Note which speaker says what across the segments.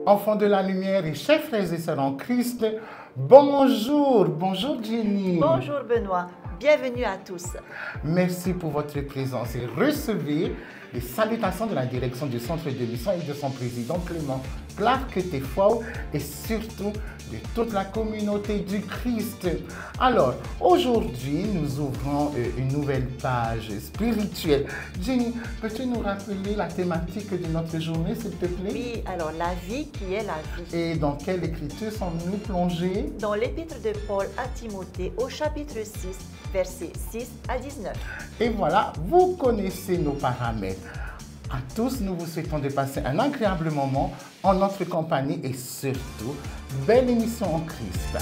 Speaker 1: enfants de la lumière et chers frères et sœurs en Christ, bonjour, bonjour Jenny.
Speaker 2: Bonjour Benoît, bienvenue à tous.
Speaker 1: Merci pour votre présence et recevez les salutations de la direction du centre de mission et de son président Clément Clark Tefao et surtout de toute la communauté du Christ. Alors, aujourd'hui, nous ouvrons une nouvelle page spirituelle. Jenny, peux-tu nous rappeler la thématique de notre journée, s'il te plaît?
Speaker 2: Oui, alors la vie qui est la vie.
Speaker 1: Et dans quelle écriture sommes-nous plongés?
Speaker 2: Dans l'épître de Paul à Timothée au chapitre 6, versets 6 à 19.
Speaker 1: Et voilà, vous connaissez nos paramètres. À tous, nous vous souhaitons de passer un agréable moment en notre compagnie et surtout, belle émission en Christ.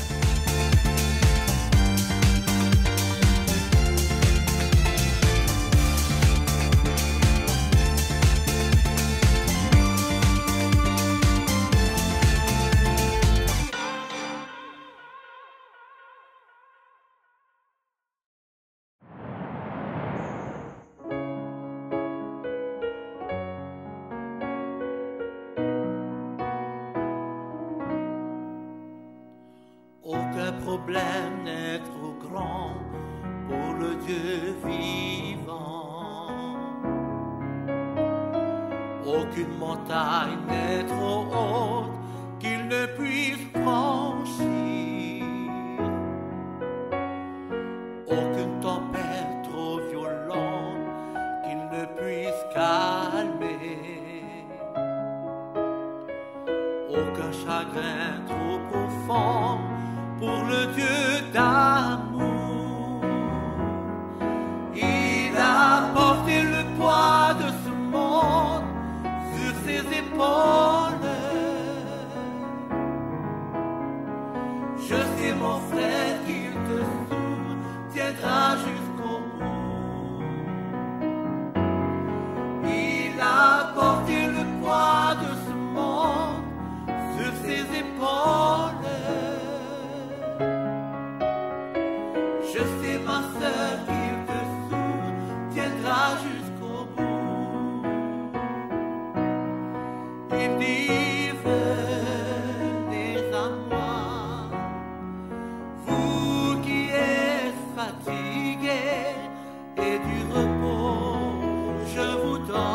Speaker 3: Aucun problème n'est trop grand pour le Dieu vivant. Aucune montagne n'est trop haute qu'il ne puisse franchir. Aucune tempête trop violente qu'il ne puisse calmer. Aucun chagrin trop profond pour le Dieu d'amour. Il a porté le poids de ce monde sur ses épaules. Je sais mon frère qu'il te soutiendra jusqu'au bout. Il a porté le poids de ce monde sur ses épaules. Je sais ma sœur qu'il te soutiendra jusqu'au bout. Il dit venez à moi, vous qui êtes fatigués et du repos je vous donnerai.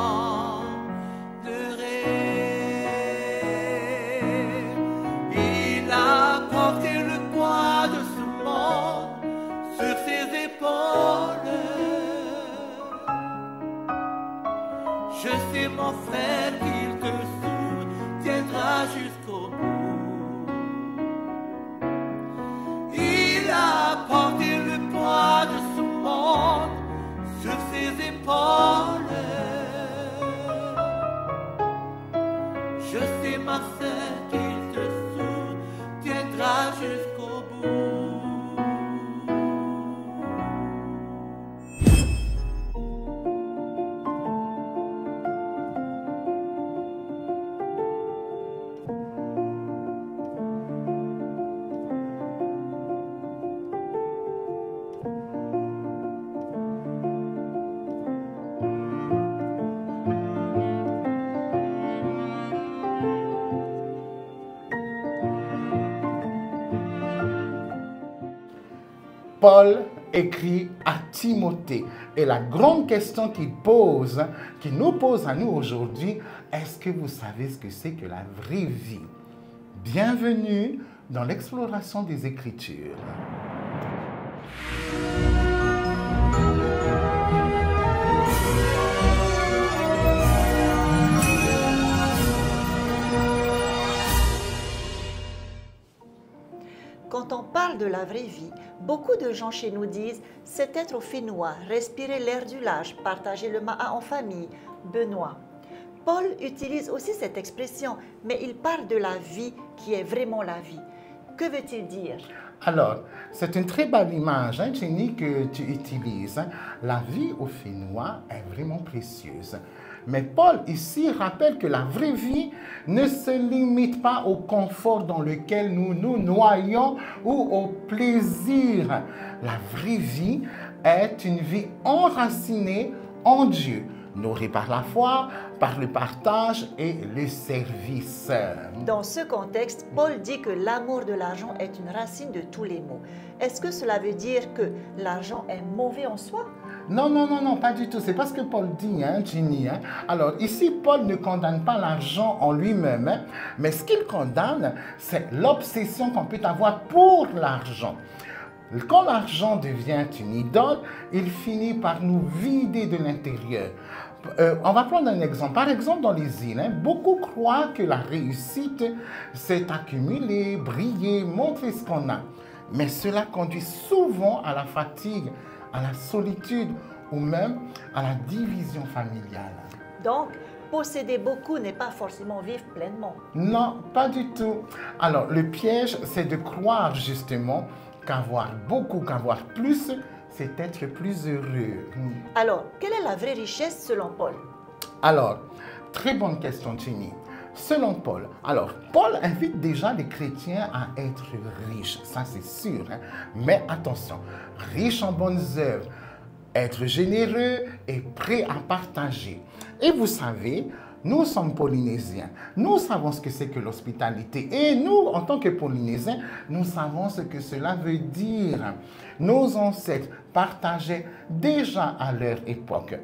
Speaker 3: Il a porté le poids de ce monde sur ses épaules. Je sais mon frère qu'il te soutiendra jusqu'au bout. Il a porté le poids de ce monde sur ses épaules. Je sais ma sœur qu'il te soutiendra jusqu'au bout.
Speaker 1: Paul écrit à Timothée. Et la grande question qu'il nous pose à nous aujourd'hui, est-ce que vous savez ce que c'est que la vraie vie? Bienvenue dans l'exploration des Écritures.
Speaker 2: Quand on parle de la vraie vie, beaucoup de gens chez nous disent « c'est être au Fénois, respirer l'air du large, partager le maha en famille ». Benoît. Paul utilise aussi cette expression, mais il parle de la vie qui est vraiment la vie. Que veut-il dire?
Speaker 1: Alors, c'est une très belle image, Jenny, que tu utilises. La vie au Fénois est vraiment précieuse. Mais Paul ici rappelle que la vraie vie ne se limite pas au confort dans lequel nous nous noyons ou au plaisir. La vraie vie est une vie enracinée en Dieu, nourris par la foi, par le partage et le service.
Speaker 2: Dans ce contexte, Paul dit que l'amour de l'argent est une racine de tous les maux. Est-ce que cela veut dire que l'argent est mauvais en soi?
Speaker 1: Non, non, non, non, pas du tout. C'est pas ce que Paul dit, Ginny. Alors, ici, Paul ne condamne pas l'argent en lui-même, mais ce qu'il condamne, c'est l'obsession qu'on peut avoir pour l'argent. Quand l'argent devient une idole, il finit par nous vider de l'intérieur. On va prendre un exemple. Par exemple, dans les îles, beaucoup croient que la réussite, c'est accumuler, briller, montrer ce qu'on a. Mais cela conduit souvent à la fatigue, à la solitude ou même à la division familiale.
Speaker 2: Donc, posséder beaucoup n'est pas forcément vivre pleinement.
Speaker 1: Non, pas du tout. Alors, le piège, c'est de croire justement qu'avoir beaucoup, qu'avoir plus, c'est être plus heureux.
Speaker 2: Alors, quelle est la vraie richesse selon Paul?
Speaker 1: Alors, très bonne question, Jenny. Selon Paul, Paul invite déjà les chrétiens à être riches, ça c'est sûr. Mais attention, riches en bonnes œuvres, être généreux et prêt à partager. Et vous savez, nous sommes polynésiens, nous savons ce que c'est que l'hospitalité. Et nous, en tant que polynésiens, nous savons ce que cela veut dire. Nos ancêtres partageaient déjà à leur époque.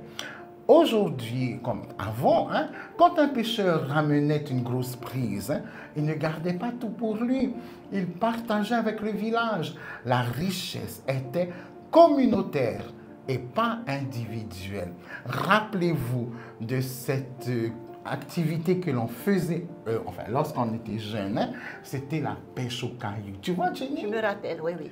Speaker 1: Aujourd'hui, comme avant, quand un pêcheur ramenait une grosse prise, il ne gardait pas tout pour lui. Il partageait avec le village. La richesse était communautaire et pas individuelle. Rappelez-vous de cette activité que l'on faisait, lorsqu'on était jeune, c'était la pêche au caillou. Tu vois, Jenny?
Speaker 2: Je me rappelle, oui, oui.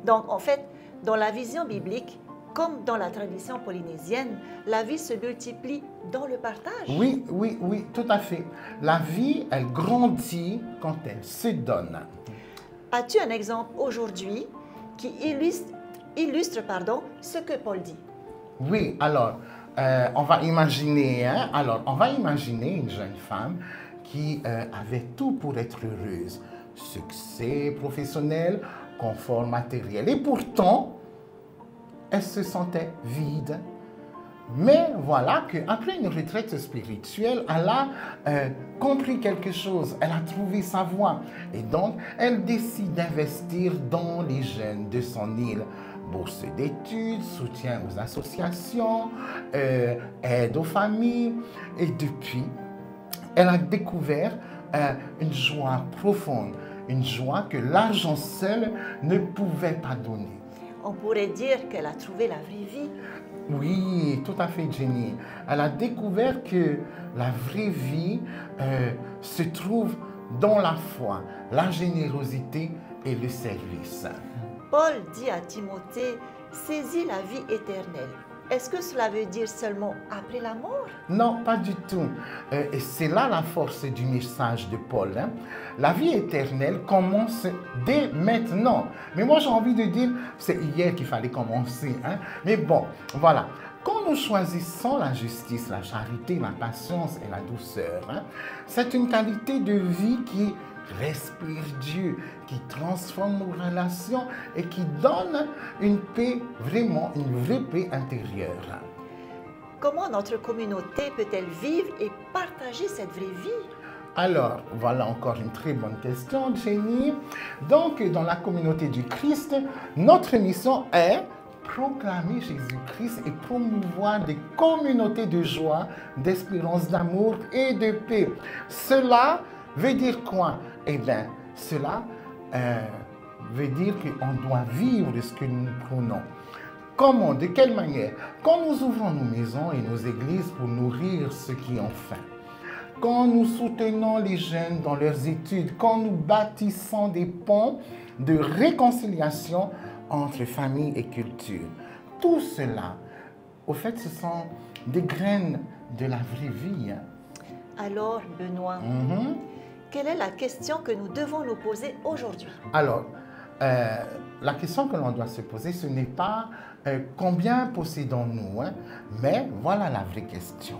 Speaker 2: Donc, en fait, dans la vision biblique, comme dans la tradition polynésienne, la vie se multiplie dans le partage.
Speaker 1: Oui, oui, oui, tout à fait. La vie, elle grandit quand elle se donne.
Speaker 2: As-tu un exemple aujourd'hui qui illustre ce que Paul dit?
Speaker 1: Oui, alors, on va imaginer une jeune femme qui avait tout pour être heureuse. Succès professionnel, confort matériel. Et pourtant, elle se sentait vide. Mais voilà qu'après une retraite spirituelle, elle a compris quelque chose. Elle a trouvé sa voie. Et donc, elle décide d'investir dans les jeunes de son île. Bourse d'études, soutien aux associations, aide aux familles. Et depuis, elle a découvert une joie profonde. Une joie que l'argent seul ne pouvait pas donner.
Speaker 2: On pourrait dire qu'elle a trouvé la vraie vie.
Speaker 1: Oui, tout à fait, Jenny. Elle a découvert que la vraie vie se trouve dans la foi, la générosité et le service.
Speaker 2: Paul dit à Timothée, saisis la vie éternelle. Est-ce que cela veut dire seulement après la mort?
Speaker 1: Non, pas du tout. Et c'est là la force du message de Paul. La vie éternelle commence dès maintenant. Mais moi, j'ai envie de dire, c'est hier qu'il fallait commencer. Mais bon, voilà. Quand nous choisissons la justice, la charité, la patience et la douceur, c'est une qualité de vie qui respire Dieu, qui transforme nos relations et qui donne une paix, vraiment une vraie paix intérieure.
Speaker 2: Comment notre communauté peut-elle vivre et partager cette vraie vie?
Speaker 1: Alors, voilà encore une très bonne question, Jenny. Donc, dans la communauté du Christ, notre mission est proclamer Jésus-Christ et promouvoir des communautés de joie, d'espérance, d'amour et de paix. Cela veut dire quoi? Eh bien, cela veut dire qu'on doit vivre ce que nous prônons. Comment? De quelle manière? Quand nous ouvrons nos maisons et nos églises pour nourrir ceux qui ont faim, quand nous soutenons les jeunes dans leurs études, quand nous bâtissons des ponts de réconciliation entre famille et culture, tout cela, au fait, ce sont des graines de la vraie vie.
Speaker 2: Alors, Benoît, quelle est la question que nous devons nous poser aujourd'hui?
Speaker 1: Alors, la question que l'on doit se poser, ce n'est pas combien possédons-nous, mais voilà la vraie question.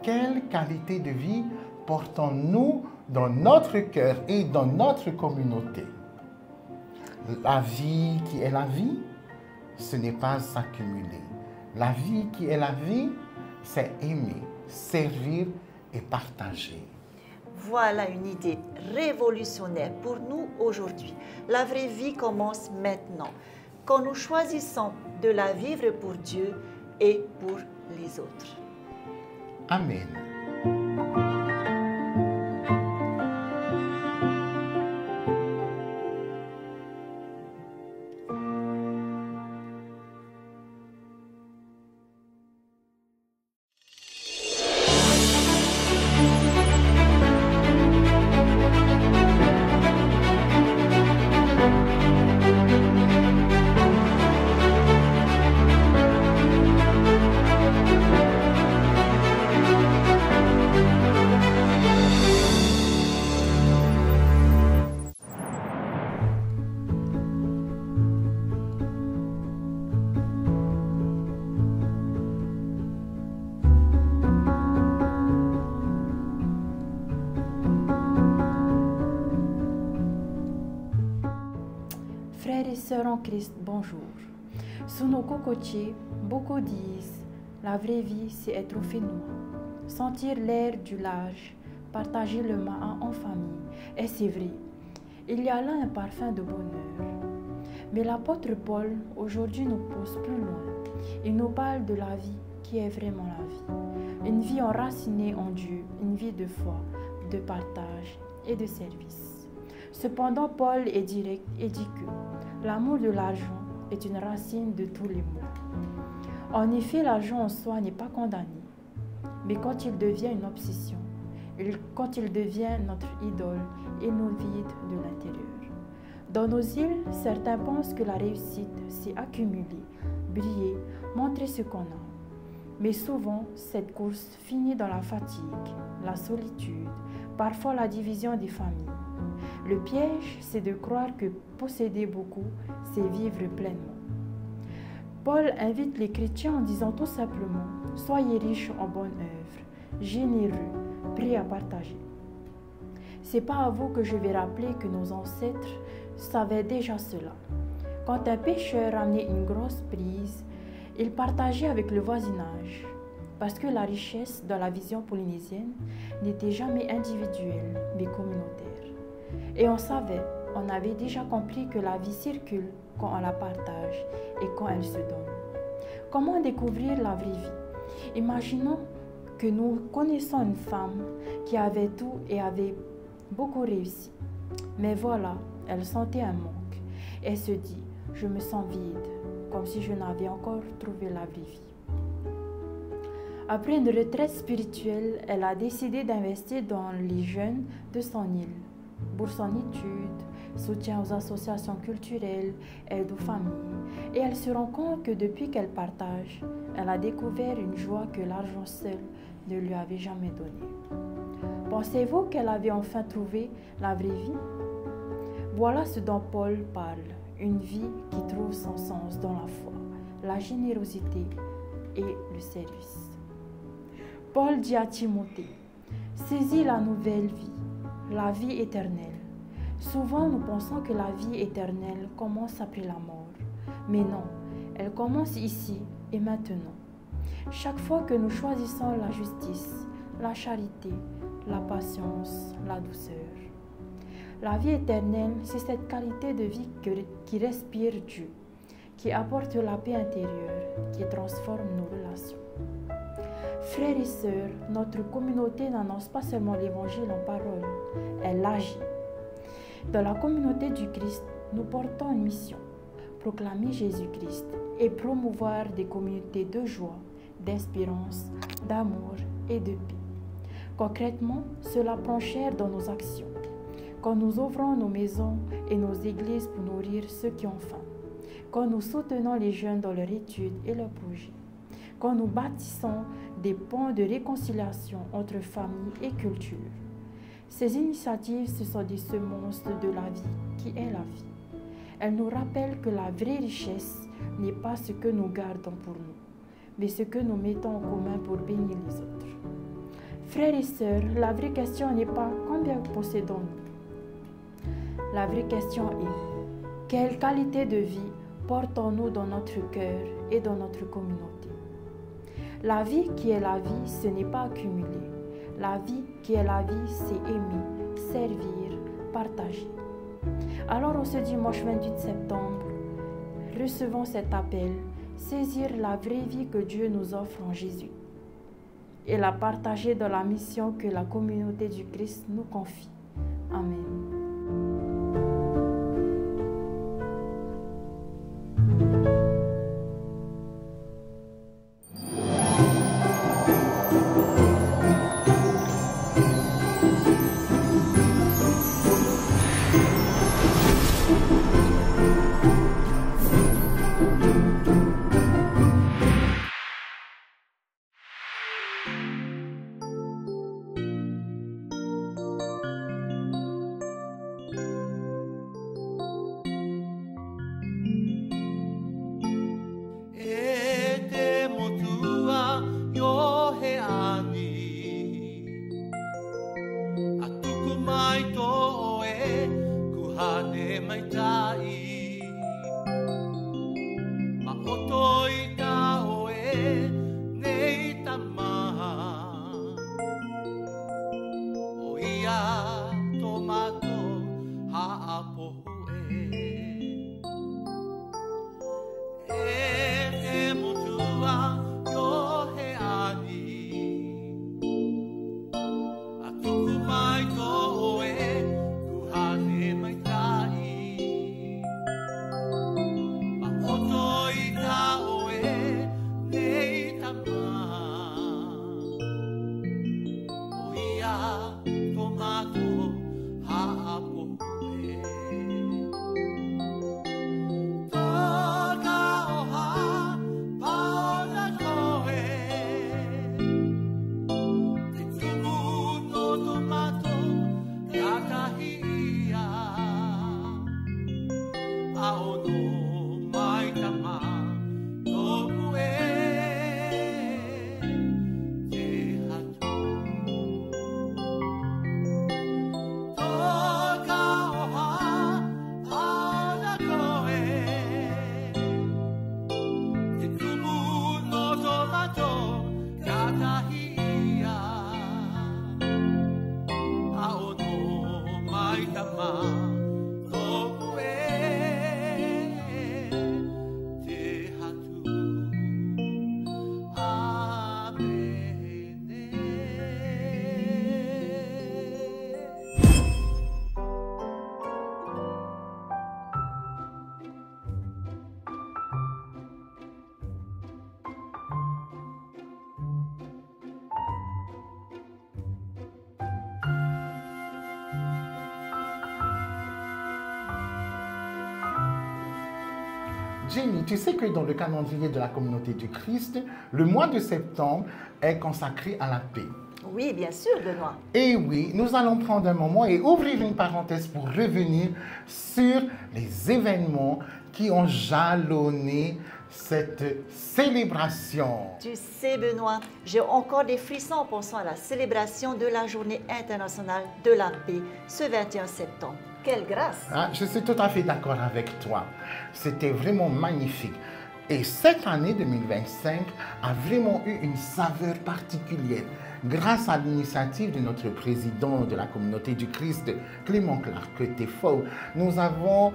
Speaker 1: Quelle qualité de vie portons-nous dans notre cœur et dans notre communauté? La vie qui est la vie, ce n'est pas s'accumuler. La vie qui est la vie, c'est aimer, servir et partager.
Speaker 2: Voilà une idée révolutionnaire pour nous aujourd'hui. La vraie vie commence maintenant, quand nous choisissons de la vivre pour Dieu et pour les autres.
Speaker 1: Amen.
Speaker 4: Frères et sœurs en Christ, bonjour. Sous nos cocotiers, beaucoup disent la vraie vie, c'est être au Fénois, sentir l'air du large, partager le matin en famille. Et c'est vrai, il y a là un parfum de bonheur. Mais l'apôtre Paul, aujourd'hui, nous pousse plus loin. Il nous parle de la vie qui est vraiment la vie. Une vie enracinée en Dieu, une vie de foi, de partage et de service. Cependant, Paul est direct et dit que l'amour de l'argent est une racine de tous les maux. En effet, l'argent en soi n'est pas condamné, mais quand il devient une obsession, quand il devient notre idole, il nous vide de l'intérieur. Dans nos îles, certains pensent que la réussite, c'est accumuler, briller, montrer ce qu'on a. Mais souvent, cette course finit dans la fatigue, la solitude, parfois la division des familles. Le piège, c'est de croire que posséder beaucoup, c'est vivre pleinement. Paul invite les chrétiens en disant tout simplement « Soyez riches en bonnes œuvres, généreux, prêts à partager ». C'est pas à vous que je vais rappeler que nos ancêtres savaient déjà cela. Quand un pêcheur amenait une grosse prise, il partageait avec le voisinage, parce que la richesse dans la vision polynésienne n'était jamais individuelle, mais communautaire. Et on avait déjà compris que la vie circule quand on la partage et quand elle se donne. Comment découvrir la vraie vie? Imaginons que nous connaissons une femme qui avait tout et avait beaucoup réussi. Mais voilà, elle sentait un manque. Elle se dit, je me sens vide, comme si je n'avais encore trouvé la vraie vie. Après une retraite spirituelle, elle a décidé d'investir dans les jeunes de son île. Bourse en études, soutien aux associations culturelles, aide aux familles. Et elle se rend compte que depuis qu'elle partage, elle a découvert une joie que l'argent seul ne lui avait jamais donnée. Pensez-vous qu'elle avait enfin trouvé la vraie vie? Voilà ce dont Paul parle, une vie qui trouve son sens dans la foi, la générosité et le service. Paul dit à Timothée, saisis la nouvelle vie, la vie éternelle. Souvent, nous pensons que la vie éternelle commence après la mort. Mais non, elle commence ici et maintenant. Chaque fois que nous choisissons la justice, la charité, la patience, la douceur. La vie éternelle, c'est cette qualité de vie qui respire Dieu, qui apporte la paix intérieure, qui transforme nos relations. Frères et sœurs, notre communauté n'annonce pas seulement l'évangile en parole, elle agit. Dans la communauté du Christ, nous portons une mission, proclamer Jésus-Christ et promouvoir des communautés de joie, d'espérance, d'amour et de paix. Concrètement, cela prend chair dans nos actions, quand nous ouvrons nos maisons et nos églises pour nourrir ceux qui ont faim, quand nous soutenons les jeunes dans leurs études et leurs projets, quand nous bâtissons des ponts de réconciliation entre familles et cultures. Ces initiatives, ce sont des semences de la vie qui est la vie. Elles nous rappellent que la vraie richesse n'est pas ce que nous gardons pour nous, mais ce que nous mettons en commun pour bénir les autres. Frères et sœurs, la vraie question n'est pas combien possédons-nous. La vraie question est quelle qualité de vie portons-nous dans notre cœur et dans notre communauté. La vie qui est la vie, ce n'est pas accumuler. La vie qui est la vie, c'est aimer, servir, partager. Alors, en ce dimanche 28 septembre, recevons cet appel, saisir la vraie vie que Dieu nous offre en Jésus et la partager dans la mission que la communauté du Christ nous confie. Amen.
Speaker 1: Jenny, tu sais que dans le calendrier de la communauté du Christ, le mois de septembre est consacré à la paix.
Speaker 2: Oui, bien sûr, Benoît.
Speaker 1: Et oui, nous allons prendre un moment et ouvrir une parenthèse pour revenir sur les événements qui ont jalonné cette célébration.
Speaker 2: Tu sais, Benoît, j'ai encore des frissons en pensant à la célébration de la Journée internationale de la paix ce 21 septembre. Quelle grâce!
Speaker 1: Ah, je suis tout à fait d'accord avec toi. C'était vraiment magnifique. Et cette année 2025 a vraiment eu une saveur particulière. Grâce à l'initiative de notre président de la communauté du Christ, Clément Clark Tefau, nous avons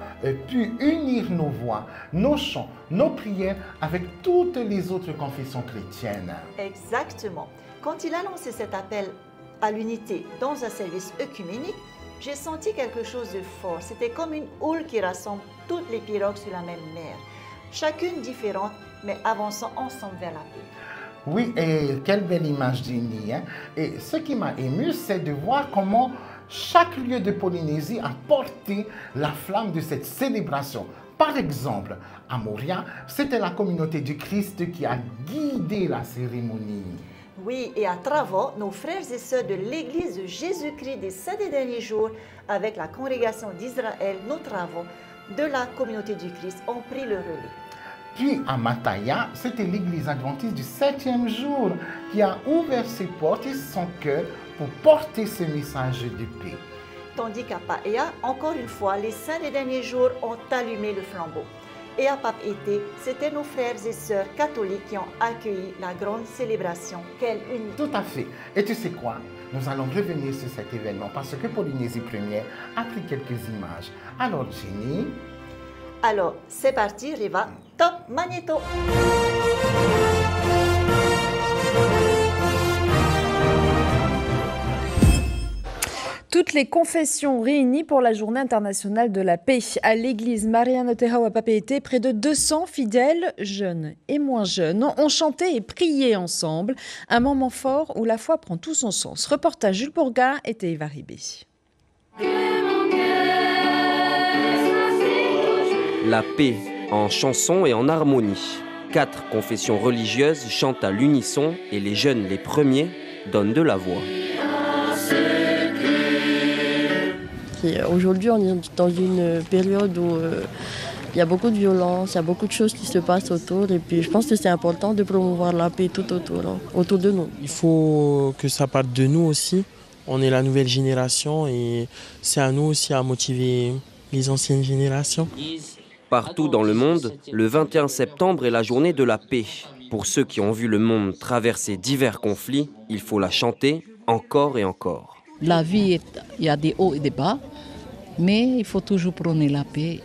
Speaker 1: pu unir nos voix, nos chants, nos prières avec toutes les autres confessions chrétiennes.
Speaker 2: Exactement. Quand il a lancé cet appel à l'unité dans un service œcuménique, j'ai senti quelque chose de fort. C'était comme une houle qui rassemble toutes les pirogues sur la même mer. Chacune différente, mais avançant ensemble vers la paix.
Speaker 1: Oui, et quelle belle image, Jenny, hein? Et ce qui m'a ému, c'est de voir comment chaque lieu de Polynésie a porté la flamme de cette célébration. Par exemple, à Moria, c'était la communauté du Christ qui a guidé la cérémonie.
Speaker 2: Oui, et à Travo, nos frères et sœurs de l'Église de Jésus-Christ des 7 derniers jours, avec la congrégation d'Israël, nos travaux de la communauté du Christ, ont pris le relais.
Speaker 1: Puis à Mataya, c'était l'église adventiste du 7e jour qui a ouvert ses portes et son cœur pour porter ce message de paix.
Speaker 2: Tandis qu'à Paea, encore une fois, les saints des derniers jours ont allumé le flambeau. Et à Papeete, c'était nos frères et sœurs catholiques qui ont accueilli la grande célébration. Quelle unité!
Speaker 1: Tout à fait. Et tu sais quoi? Nous allons revenir sur cet événement parce que Polynésie Première a pris quelques images. Alors, Jenny?
Speaker 2: Alors, c'est parti, Riva. Top Magnéto!
Speaker 5: Toutes les confessions réunies pour la Journée internationale de la paix. À l'église Mariano Tehau à Papeete, près de 200 fidèles, jeunes et moins jeunes, ont chanté et prié ensemble. Un moment fort où la foi prend tout son sens. Reportage Jules Bourga et Eva Ribé.
Speaker 6: La paix en chanson et en harmonie. 4 confessions religieuses chantent à l'unisson et les jeunes, les premiers, donnent de la voix.
Speaker 7: Aujourd'hui, on est dans une période où il y a beaucoup de violence, il y a beaucoup de choses qui se passent autour. Et puis, je pense que c'est important de promouvoir la paix tout autour de nous.
Speaker 8: Il faut que ça parte de nous aussi. On est la nouvelle génération et c'est à nous aussi à motiver les anciennes générations.
Speaker 6: Partout dans le monde, le 21 septembre est la journée de la paix. Pour ceux qui ont vu le monde traverser divers conflits, il faut la chanter encore et encore.
Speaker 9: La vie, il y a des hauts et des bas, mais il faut toujours prôner la paix.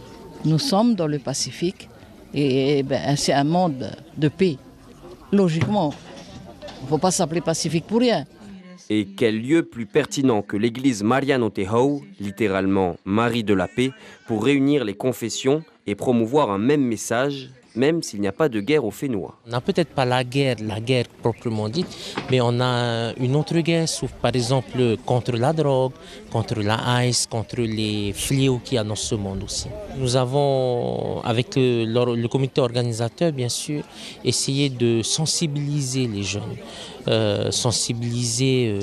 Speaker 9: Nous sommes dans le Pacifique et c'est un monde de paix. Logiquement, il ne faut pas s'appeler Pacifique pour rien.
Speaker 6: Et quel lieu plus pertinent que l'église Mariano Tehau, littéralement Marie de la paix, pour réunir les confessions et promouvoir un même message, même s'il n'y a pas de guerre au Fénois.
Speaker 10: On n'a peut-être pas la guerre proprement dite, mais on a une autre guerre, par exemple contre la drogue, contre la ice, contre les fléaux qu'il y a dans ce monde aussi. Nous avons, avec le comité organisateur, bien sûr, essayé de sensibiliser les jeunes, sensibiliser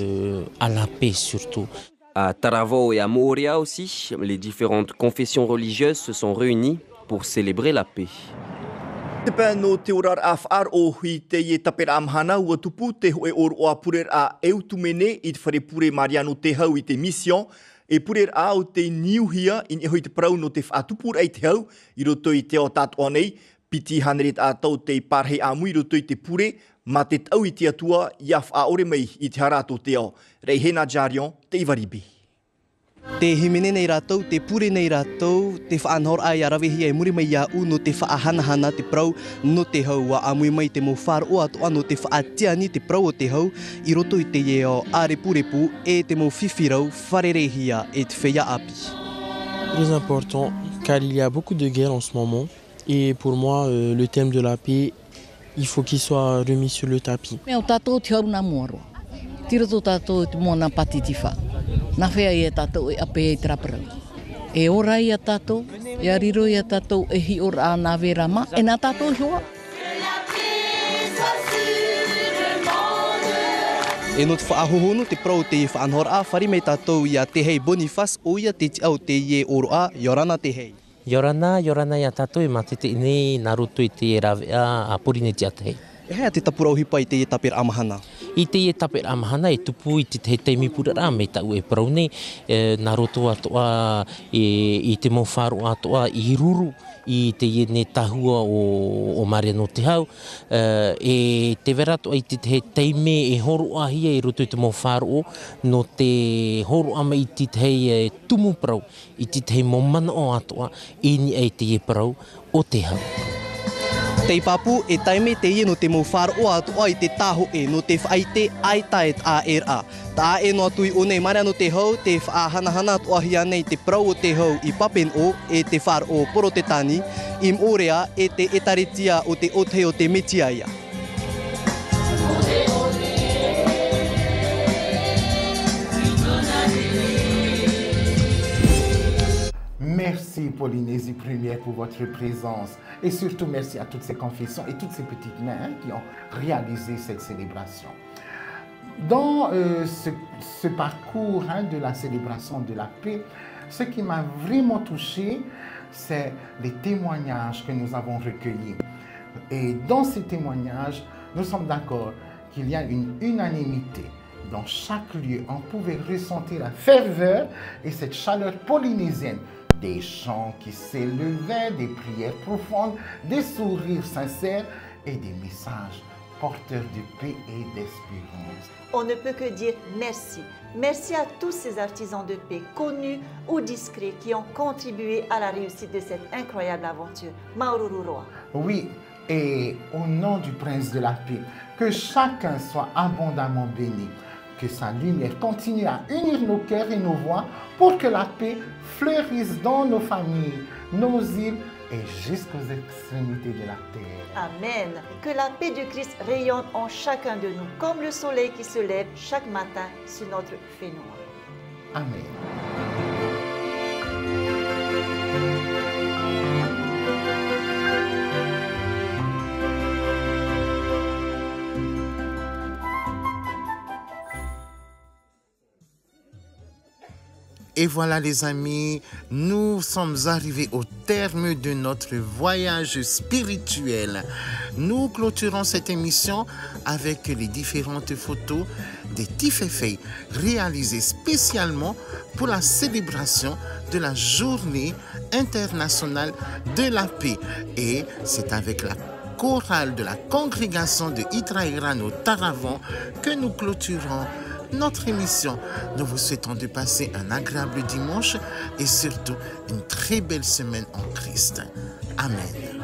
Speaker 10: à la paix surtout.
Speaker 6: À Taravao et à Moorea aussi, les différentes confessions religieuses se sont réunies pour célébrer la paix.
Speaker 11: No te orar a whaaro hui te ie tapera amhana ua tupu te hoe or oa purer a eutumene i te whare pure Mariano Tehau i te mission e purer a o te niuhia in e hoi te prau no te whaatupur ei te hau i roto i te o tātua nei piti haneret a tau te parhei amui i roto i te pure ma te tau i te atua i a whaore mei i te harato te ao. Rei hena Jarion, te Ivaribi.
Speaker 12: Te himene nei rātou, te pure nei rātou, te whaanhor ai a rawehia e muri mai iau no te whaahanahana te prau no te hau a amui mai te mo whāro atoa no te whaatiani te prau o te hau i roto i te ieo are purepu e te mo whiwhirau wharerehia e te whea api.
Speaker 8: Très important car il y a beaucoup de guerres en ce moment et pour moi le thème de la paix il faut qu'il soit remis sur le tapis.
Speaker 9: Me o tātou te hau na muaro. Tira tō tātou te mōna pati tiwha. Nā whea i a tātou e ape e traparau. E ora i a tātou, e a riro i a tātou e hi ora a nā vera ma, e nā tātou hoa.
Speaker 12: E no te whaahohono te prau te whaanhor a whari mei tātou i a te hei Boniface o ia te au te ie oro a Yorana te hei.
Speaker 10: Yorana i a tātou e mate te nei nā roto i te rawe a Porine te atei.
Speaker 12: E hea te tapurau hipa i te ie tapera amahana?
Speaker 10: I te ie tapera amahana e tupu i te teimi purara me tau e parau nei nā roto atoa i te mawharo atoa i ruru i te ie ne tahua o Mariano Tehau e te vera atoa i te teime e horo ahia i roto i te mawharo no te horo ama i te hei tumu parau i te hei momana o atoa i ni e te ie parau o Tehau.
Speaker 12: Tei papu e taime te ie no te mawharo o atoa i te taho e no te whaite ai taet a era. Tā e no atui o nei Mariano Tehau te whaahanahana atoa hia nei te prau o Tehau i Papen o e te whar o Porotetani i Moorea e te etaretia o te othe o te Metiaia.
Speaker 1: Merci Polynésie Première pour votre présence et surtout merci à toutes ces confessions et toutes ces petites mains qui ont réalisé cette célébration. Dans ce parcours de la célébration de la paix, ce qui m'a vraiment touché, c'est les témoignages que nous avons recueillis. Et dans ces témoignages, nous sommes d'accord qu'il y a une unanimité Dans chaque lieu, on pouvait ressentir la ferveur et cette chaleur polynésienne. Des chants qui s'élevaient, des prières profondes, des sourires sincères et des messages porteurs de paix et d'espérance.
Speaker 2: On ne peut que dire merci. Merci à tous ces artisans de paix, connus ou discrets, qui ont contribué à la réussite de cette incroyable aventure. Maurururoa.
Speaker 1: Oui, et au nom du Prince de la Paix, que chacun soit abondamment béni. Que sa lumière continue à unir nos cœurs et nos voix pour que la paix fleurisse dans nos familles, nos îles et jusqu'aux extrémités de la terre.
Speaker 2: Amen. Que la paix du Christ rayonne en chacun de nous, comme le soleil qui se lève chaque matin sur notre fénois.
Speaker 1: Amen. Et voilà les amis, nous sommes arrivés au terme de notre voyage spirituel. Nous clôturons cette émission avec les différentes photos des Tifefei réalisées spécialement pour la célébration de la Journée internationale de la paix. Et c'est avec la chorale de la congrégation de Itraïran au Taravan que nous clôturons notre émission. Nous vous souhaitons de passer un agréable dimanche et surtout une très belle semaine en Christ. Amen.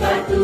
Speaker 13: Patu